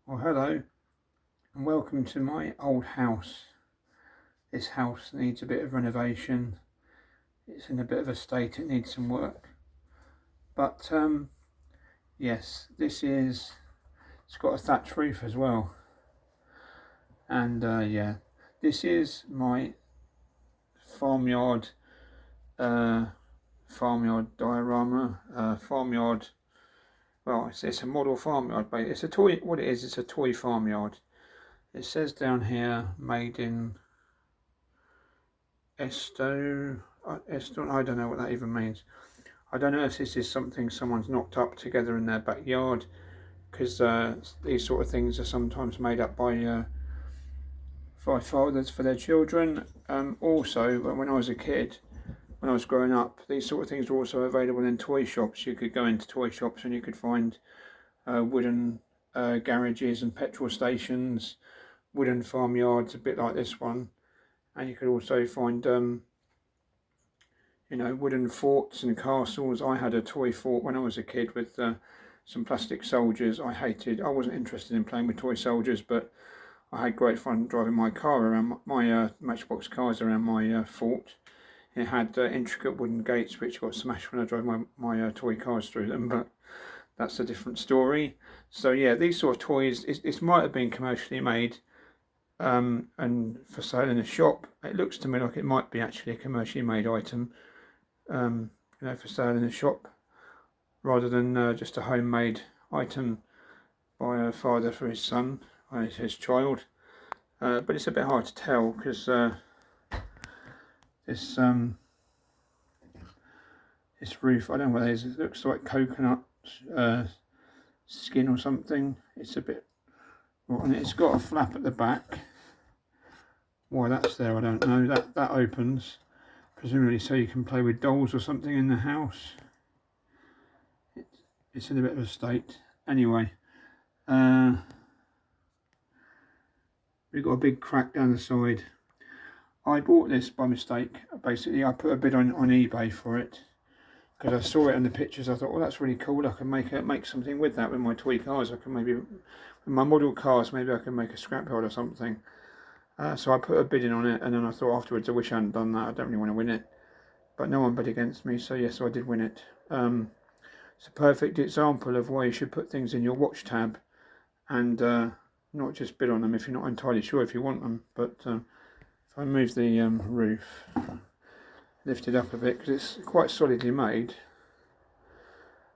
Well, hello and welcome to my old house. This house needs a bit of renovation. It's in a bit of a state, it needs some work. But yes, it's got a thatch roof as well. And yeah, this is my farmyard diorama, well, it's a model farmyard, but it's a toy. What it is, it's a toy farmyard. It says down here, made in Esto. I don't know what that even means. I don't know if this is something someone's knocked up together in their backyard, because these sort of things are sometimes made up by fathers for their children. Also, when I was a kid, when I was growing up, these sort of things were also available in toy shops. You could go into toy shops and you could find wooden garages and petrol stations, wooden farmyards, a bit like this one, and you could also find wooden forts and castles. I had a toy fort when I was a kid with some plastic soldiers. I wasn't interested in playing with toy soldiers, but I had great fun driving my car around, my Matchbox cars around my fort. It had intricate wooden gates which got smashed when I drove my toy cars through them, but that's a different story. So yeah, these sort of toys, it might have been commercially made and for sale in a shop. It looks to me like it might be actually a commercially made item, for sale in a shop, rather than just a homemade item by a father for his son, his child. But it's a bit hard to tell because this roof, I don't know what it is. It looks like coconut skin or something. It's a bit rotten. It's got a flap at the back. Why that's there, I don't know. That opens, presumably so you can play with dolls or something in the house. It's in a bit of a state. Anyway, we've got a big crack down the side. I bought this by mistake. Basically, I put a bid on eBay for it because I saw it in the pictures. I thought, well, that's really cool. I can make something with that with my toy cars. I can maybe, with my model cars, maybe I can make a scrapyard or something. So I put a bid in on it, and then I thought afterwards, I wish I hadn't done that. I don't really want to win it, but no one bid against me, so yes, I did win it. It's a perfect example of why you should put things in your watch tab and not just bid on them if you're not entirely sure if you want them. But if I move the roof, lift it up a bit, because it's quite solidly made.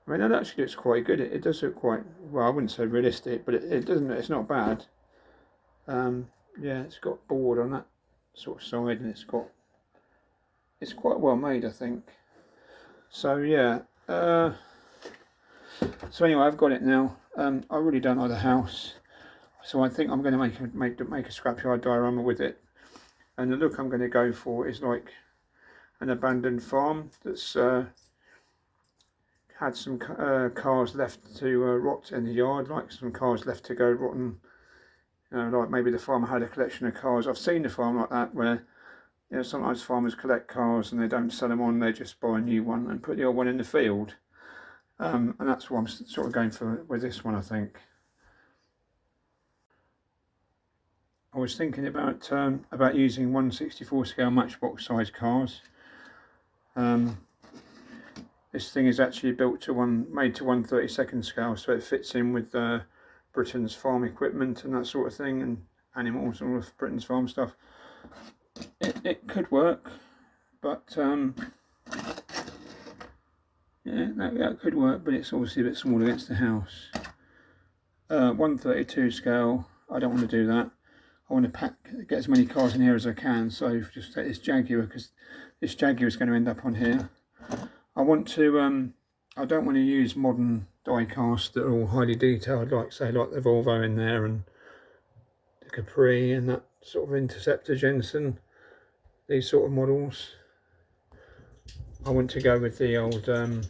I mean, that actually looks quite good. It does look quite, well, I wouldn't say realistic, but it doesn't. It's not bad. Yeah, it's got board on that sort of side, and it's quite well made, I think. So yeah. So anyway, I've got it now. I really don't like the house, so I think I'm going to make a scrapyard diorama with it. And the look I'm going to go for is like an abandoned farm that's had some cars left to rot in the yard, like some cars left to go rotten. Like maybe the farmer had a collection of cars. I've seen a farm like that where sometimes farmers collect cars and they don't sell them on, they just buy a new one and put the old one in the field. And that's what I'm sort of going for with this one, I think. I was thinking about using 1/64 scale Matchbox size cars. This thing is actually made to 1/32 scale, so it fits in with Britain's farm equipment and that sort of thing, and animals and all of Britain's farm stuff. It could work, but yeah, that could work, but it's obviously a bit small against the house. 1/32 scale, I don't want to do that. I want to get as many cars in here as I can, so just take this Jaguar, because this Jaguar is going to end up on here. I don't want to use modern die-cast that are all highly detailed, like the Volvo in there and the Capri and that sort of Interceptor Jensen, these sort of models. I want to go with the old, I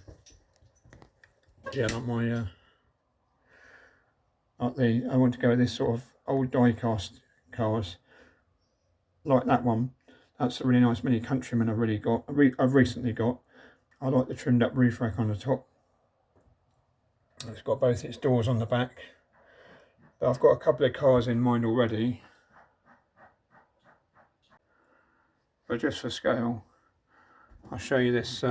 want to go with this sort of old die-cast cars, like that one. That's a really nice Mini Countryman I've recently got. I like the trimmed up roof rack on the top. It's got both its doors on the back. But I've got a couple of cars in mind already. But just for scale, I'll show you this.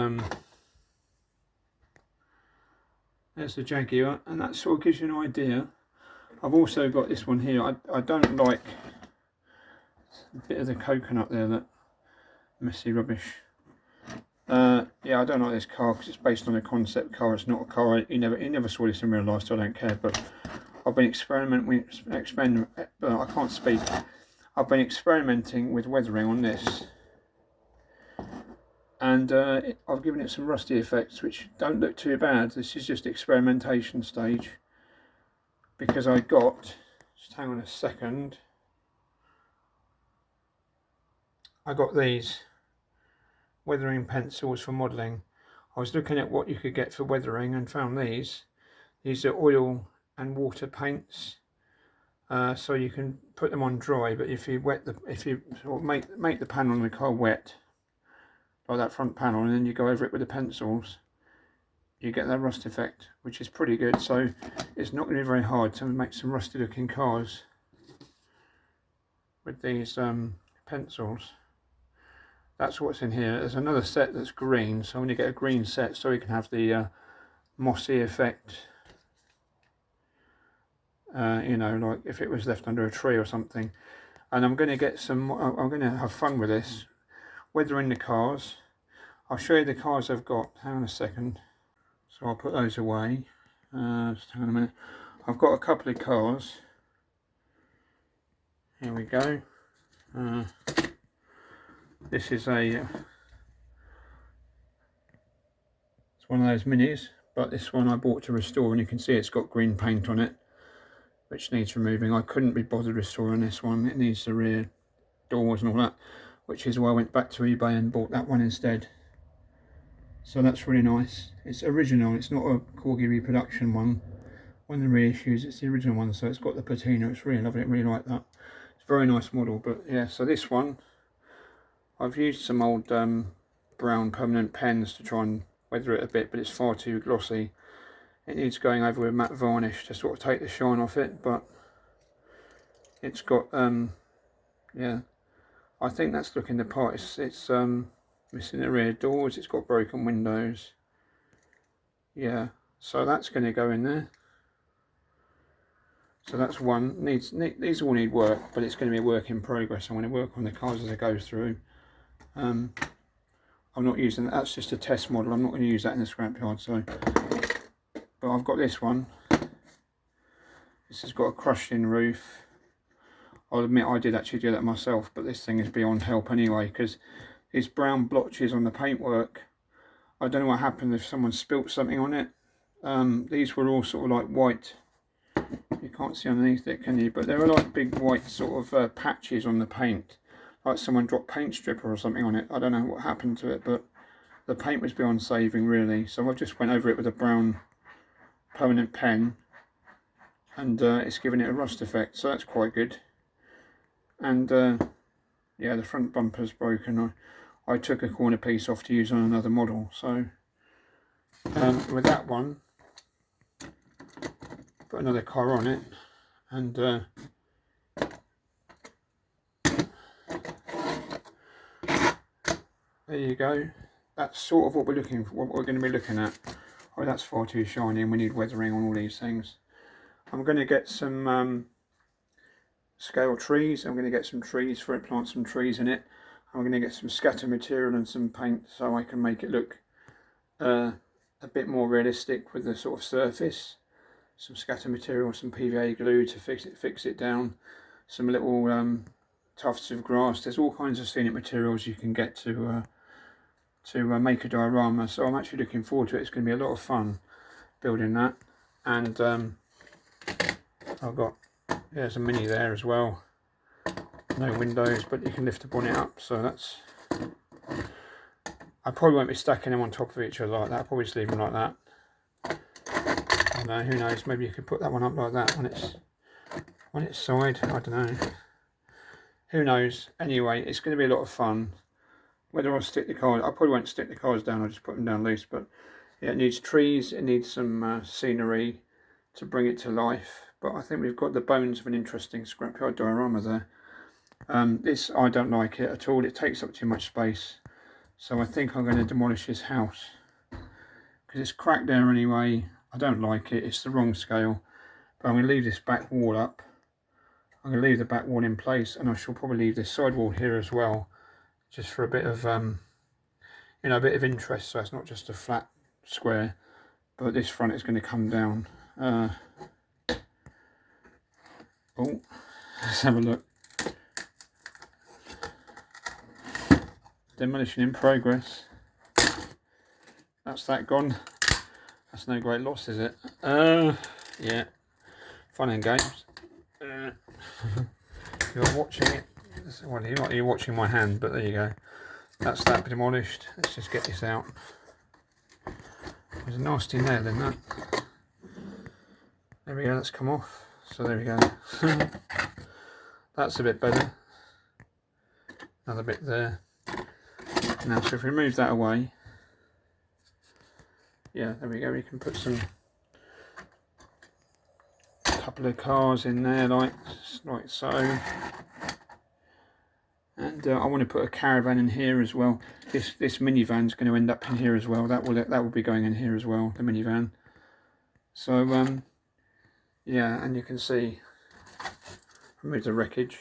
There's the Jaguar, and that sort of gives you an idea. I've also got this one here. I don't like a bit of the coconut there, that messy rubbish. Yeah, I don't like this car because it's based on a concept car. It's not a car. You never saw this in real life, so I don't care. But I've been I can't speak. I've been experimenting with weathering on this, and I've given it some rusty effects, which don't look too bad. This is just experimentation stage, because I got, just hang on a second, I got these weathering pencils for modelling. I was looking at what you could get for weathering and found these. These are oil and water paints, so you can put them on dry, but if you sort of make the panel on the car wet, like that front panel, and then you go over it with the pencils, you get that rust effect, which is pretty good. So it's not going to be very hard to make some rusty looking cars with these pencils. That's what's in here. There's another set that's green, so I'm going to get a green set so we can have the mossy effect. You know, like if it was left under a tree or something. And I'm going to get some, I'm going to have fun with this, weathering the cars. I'll show you the cars I've got. Hang on a second. So I'll put those away. Just hang on a minute. I've got a couple of cars. Here we go. This is it's one of those minis, but this one I bought to restore, and you can see it's got green paint on it, which needs removing. I couldn't be bothered restoring this one. It needs the rear doors and all that, which is why I went back to eBay and bought that one instead. So that's really nice. It's original, it's not a Corgi reproduction one. One of the reissues, it's the original one, so it's got the patina. It's really lovely, I really like that. It's a very nice model. But yeah, so this one, I've used some old brown permanent pens to try and weather it a bit, but it's far too glossy. It needs going over with matte varnish to sort of take the shine off it, but it's got yeah, I think that's looking the part. It's missing the rear doors, it's got broken windows. Yeah, so that's going to go in there. So that's one. These all need work, but it's going to be a work in progress. I'm going to work on the cars as I go through. I'm not using that. That's just a test model. I'm not going to use that in the scrapyard. So, but I've got this one. This has got a crushed-in roof. I'll admit I did actually do that myself, but this thing is beyond help anyway, because these brown blotches on the paintwork, I don't know what happened if someone spilt something on it. These were all sort of like white. You can't see underneath it, can you? But they were like big white sort of patches on the paint, like someone dropped paint stripper or something on it. I don't know what happened to it, but the paint was beyond saving really. So I just went over it with a brown permanent pen, and it's giving it a rust effect, so that's quite good. And yeah, the front bumper's broken. I took a corner piece off to use on another model. So with that one, put another car on it, and there you go. That's sort of what we're looking for, what we're going to be looking at. Oh, that's far too shiny, and we need weathering on all these things. I'm going to get some scale trees. I'm going to get some trees for it, plant some trees in it. I'm going to get some scatter material and some paint so I can make it look a bit more realistic with the sort of surface. Some scatter material, some PVA glue to fix it down. Some little tufts of grass. There's all kinds of scenic materials you can get to make a diorama. So I'm actually looking forward to it. It's going to be a lot of fun building that. And I've got, there's a mini there as well. No windows, but you can lift the bonnet up, so that's, I probably won't be stacking them on top of each other like that. I'll probably just leave them like that. I don't know, who knows, maybe you could put that one up like that on its side, I don't know, who knows. Anyway, it's going to be a lot of fun. Whether I'll stick the cars, I probably won't stick the cars down, I'll just put them down loose. But yeah, it needs trees, it needs some scenery, to bring it to life. But I think we've got the bones of an interesting scrapyard diorama there. This, I don't like it at all. It takes up too much space. So I think I'm going to demolish his house. Because it's cracked there anyway. I don't like it. It's the wrong scale. But I'm going to leave this back wall up. I'm going to leave the back wall in place. And I shall probably leave this side wall here as well. Just for a bit of, you know, a bit of interest. So it's not just a flat square. But this front is going to come down. Oh, let's have a look. Demolition in progress. That's that gone. That's no great loss, is it? Yeah. Fun and games. You're watching it. Well, you're watching my hand, but there you go. That's that demolished. Let's just get this out. There's a nasty nail in that. There we go, that's come off. So there we go. That's a bit better. Another bit there. Now, so if we remove that away, yeah, there we go. We can put a couple of cars in there, like so. And I want to put a caravan in here as well. This minivan's going to end up in here as well. That will be going in here as well, the minivan. So yeah, and you can see, remove the wreckage.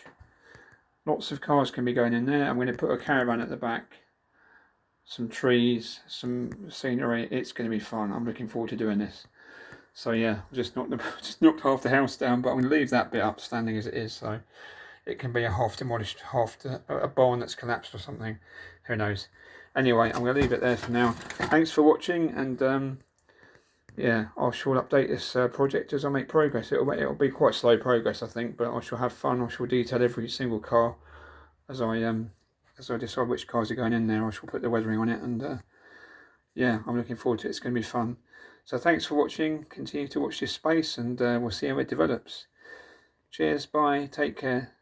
Lots of cars can be going in there. I'm going to put a caravan at the back, some trees, some scenery. It's going to be fun. I'm looking forward to doing this. So yeah, just knocked half the house down, but I'm going to leave that bit up standing as it is. So it can be a half demolished, a barn that's collapsed or something. Who knows? Anyway, I'm going to leave it there for now. Thanks for watching, and yeah, I shall update this project as I make progress. It'll be quite slow progress, I think, but I shall have fun. I shall detail every single car as I decide which cars are going in there. I shall put the weathering on it, and yeah, I'm looking forward to it. It's going to be fun. So thanks for watching. Continue to watch this space, and we'll see how it develops. Cheers, bye, take care.